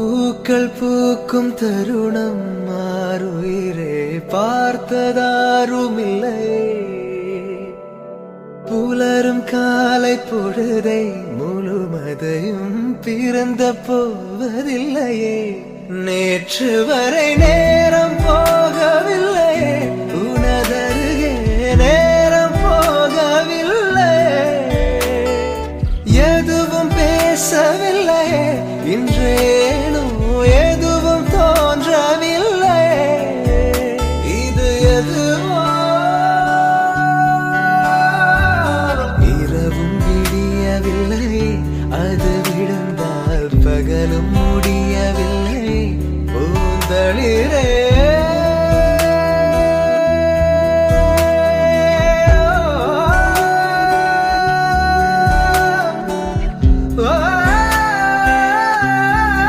பூக்கள் பூக்கும் தருணம் மாறுயிரே பார்த்ததாருமில்லை. புலரும் காலை பொழுதை முழுமதையும் பிறந்த போவதில்லையே. நேற்று வரை நேரம் போகவில்லையே, உனதருகே நேரம் போகவில்லை. எதுவும் பேசவில்லையே, இன்றேனோ எதுவும் தோன்றவில்லை. இது எதுவோ இரவும் விடியவில்லை, அது விழுந்தால் பகலும் முடியவில்லை. பூந்தளிரே